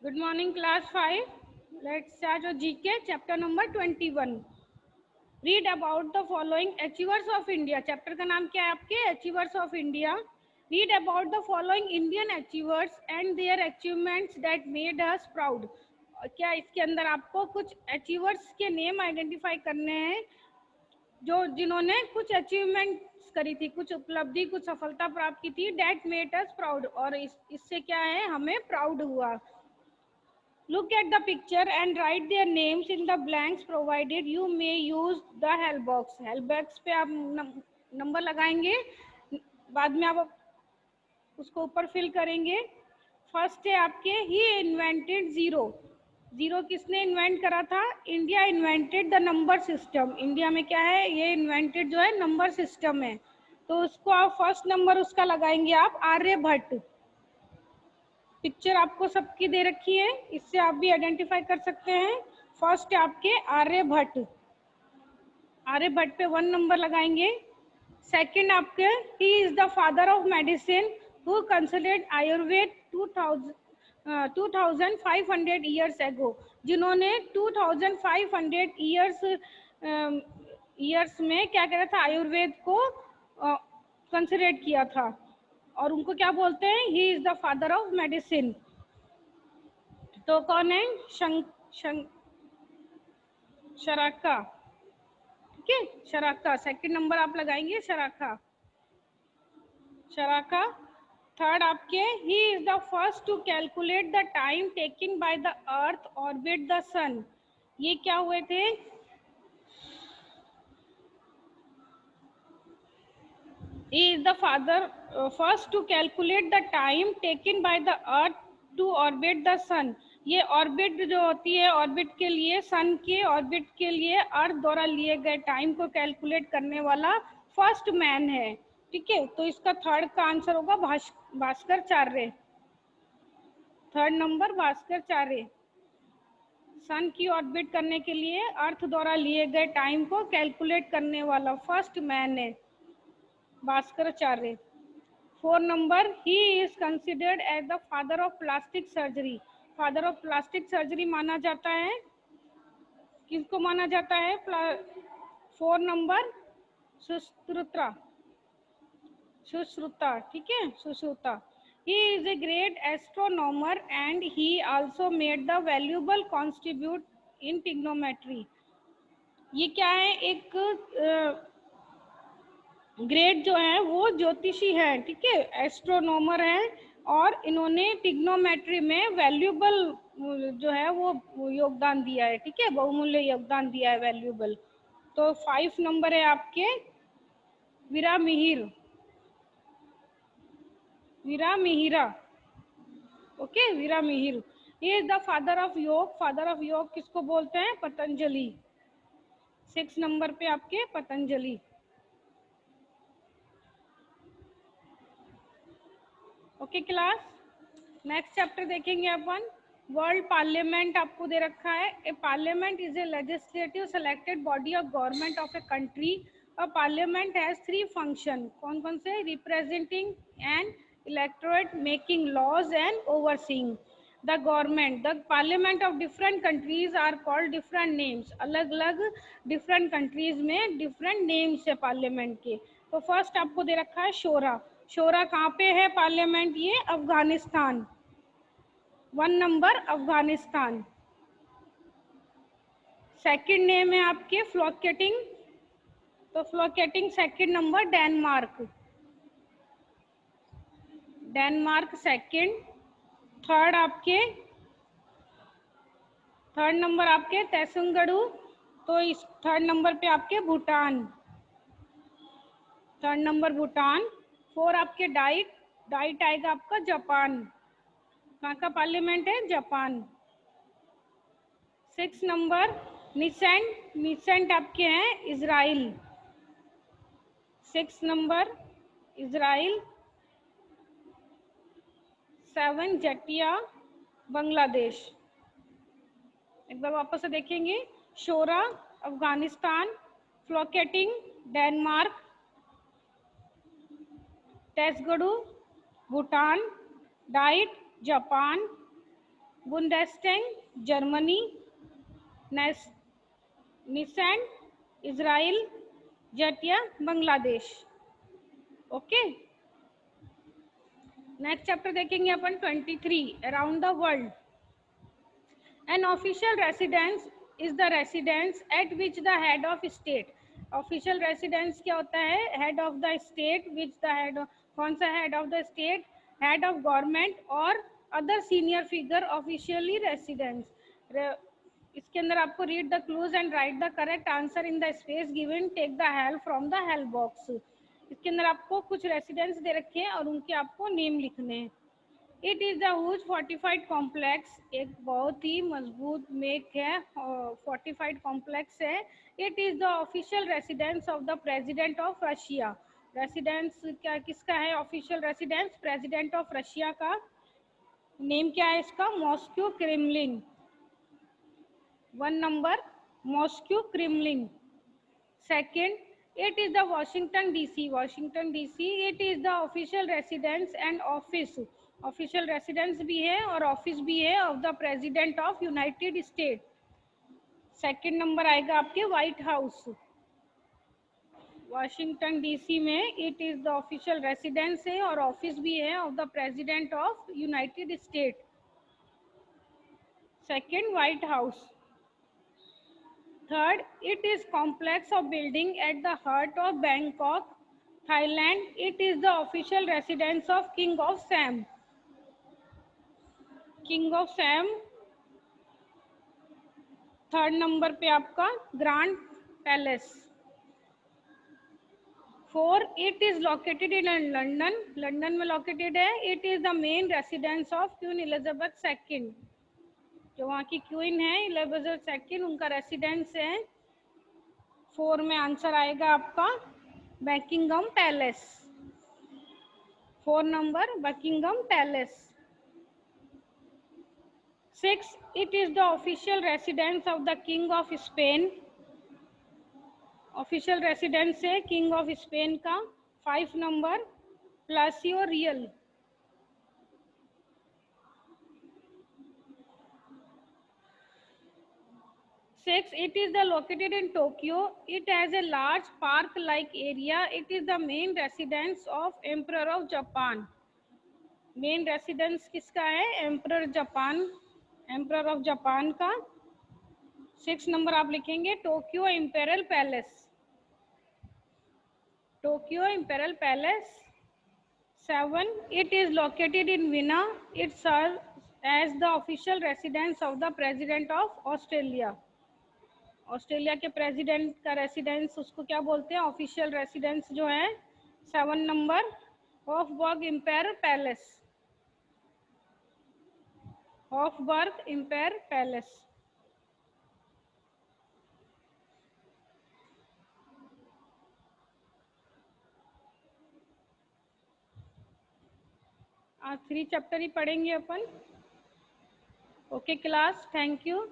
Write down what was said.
Good morning, class 5. Let's start your GK, chapter number 21. Read about the following achievers of India. Chapter का नाम क्या है आपके? Achievers of India. Read about the following Indian achievers and their achievements that made us proud. क्या इसके अंदर आपको कुछ achievers के नेम आइडेंटिफाई करने हैं जो जिन्होंने कुछ अचीवमेंट्स करी थी, कुछ उपलब्धि, कुछ सफलता प्राप्त की थी. That made us proud. और इससे क्या है, हमें प्राउड हुआ. Look at the picture and write their names in the blanks provided. You may use the help box. Help box पे आप नंबर लगाएंगे, बाद में आप उसको ऊपर फिल करेंगे. फर्स्ट है आपके ही इन्वेंटेड जीरो. जीरो किसने इन्वेंट करा था? India invented the number system. India में क्या है, ये इन्वेंटेड जो है नंबर सिस्टम है. तो उसको आप फर्स्ट नंबर उसका लगाएंगे आप आर्यभट्ट. पिक्चर आपको सबकी दे रखी है, इससे आप भी आइडेंटिफाई कर सकते हैं. फर्स्ट आपके आर्यभट्ट. आर्यभट्ट पे 1 नंबर लगाएंगे. सेकंड आपके he is the father of medicine who considered Ayurveda 2500 years ago. जिन्होंने 2500 ईयर्स में क्या करा था, आयुर्वेद को कंसिडर किया था. और उनको क्या बोलते हैं? ही is the father of medicine. तो कौन है? शराका. ठीक है, शराका. सेकंड नंबर आप लगाएंगे शराका. शराका. थर्ड आपके he is the first to calculate the time taking by the earth orbit the sun. ये क्या हुए थे? He is the father first to calculate the time taken by the earth to orbit the sun. ये orbit जो होती है, orbit के लिए, सन के ऑर्बिट के लिए अर्थ द्वारा लिए गए टाइम को कैलकुलेट करने वाला फर्स्ट मैन है. ठीक है, तो इसका थर्ड का आंसर होगा Bhaskaracharya. Third number Bhaskaracharya. Sun की ऑर्बिट करने के लिए अर्थ द्वारा लिए गए टाइम को कैलकुलेट करने वाला फर्स्ट मैन है Bhaskaracharya. 4 number he is considered as the father of plastic surgery. Father of plastic surgery माना जाता है, किसको माना जाता है? 4 नंबर सुश्रुता. सुश्रुता. ठीक है, Sushruta. He is a great astronomer and he also made the valuable contribute in trigonometry. ये क्या है? एक ग्रेट जो है वो ज्योतिषी है. ठीक है, एस्ट्रोनॉमर है और इन्होंने टिग्नोमेट्री में वैल्यूएबल जो है वो योगदान दिया है. ठीक है, बहुमूल्य योगदान दिया है, वैल्यूएबल. तो 5 नंबर है आपके वीरा मिहिर. वीरा मिहिरा. ओके, वीरा मिहिर. ये is the father of yoga. Father of yoga किसको बोलते हैं? पतंजलि. 6 नंबर पे आपके Patanjali. Okay class, next chapter देखेंगे अपन. वर्ल्ड पार्लियामेंट आपको दे रखा है. A parliament is a legislative selected body of government of a country. A parliament has 3 function. कौन कौन से? Representing and electorate, making laws and overseeing the government. The parliament of different countries are called different names. अलग अलग different countries में different names है parliament के. तो first आपको दे रखा है शोरा. शोरा कहाँ पे है पार्लियामेंट? ये Afghanistan. 1 number Afghanistan. Second name है आपके फ्लोकेटिंग. तो Folketing second number Denmark. Denmark second. Third number आपके तैसुंगड़ू. तो इस थर्ड नंबर पे आपके भूटान. Third number Bhutan. 4 आपके डाइट. डाइट आएगा आपका जापान. कहाँ का पार्लियामेंट है? जापान. 6 number nascent. निसेंट आपके हैं Israel. 6 number Israel. 7 Jatiya Bangladesh. एक बार वापस से देखेंगे. Shura Afghanistan, Folketing Denmark, Tshogdu Bhutan, Diet Japan, Bundestag Germany, Knesset Israel, Jatiya Bangladesh. Okay, next chapter देखेंगे अपन 23 around the world. An official residence is the residence at which the head of state, official residence क्या होता है? Head of the state, which the head of, कौन सा head of the state? Head of government और other senior figure officially residence। इसके अंदर आपको read the clues and write the correct answer in the space given, take the help from the help box। इसके अंदर आपको कुछ residence दे रखे हैं और उनके आपको नेम लिखने हैं। It is the huge fortified complex, एक बहुत ही मजबूत मेक है, फोर्टिफाइड कॉम्प्लेक्स है। It is the official residence of the president of Russia. Residence क्या किसका है? Official residence president of Russia का। नेम क्या है इसका? Moscow Kremlin. 1 number Moscow Kremlin. Second, it is the Washington DC, Washington DC, it is the official residence and office, official residence भी है और ऑफिस भी है of the president of United States। Second number आएगा आपके white house. Washington DC में it is the official residence है और ऑफिस भी है of the president of United state. Second, white house. Third, it is complex of building at the heart of Bangkok, Thailand. It is the official residence of King of Siam. King of Siam। Third number पे आपका grand palace. 4, it is located in London, London में located है। It is the main residence of Queen Elizabeth II, जो वहाँ की queen है Elizabeth II, उनका residence है। 4 में आंसर आएगा आपका Buckingham palace. 4 number Buckingham palace. 6, it is the official residence of the King of Spain, official residence है किंग ऑफ स्पेन का। 5 number Palassio real. 6, it is the located in Tokyo. It has a large park-like area. It is the main residence of Emperor of Japan. Main residence किसका है? Emperor Japan, emperor of Japan का। 6 number आप लिखेंगे Tokyo imperial palace, Tokyo imperial palace. 7, it is located in Vienna. It serves as the official residence of the President of Australia. Australia के president का residence उसको क्या बोलते हैं? Official residence जो है। 7 number Hofburg imperial palace, Hofburg imperial palace. आज 3 chapter ही पढ़ेंगे अपन। Okay class, thank you.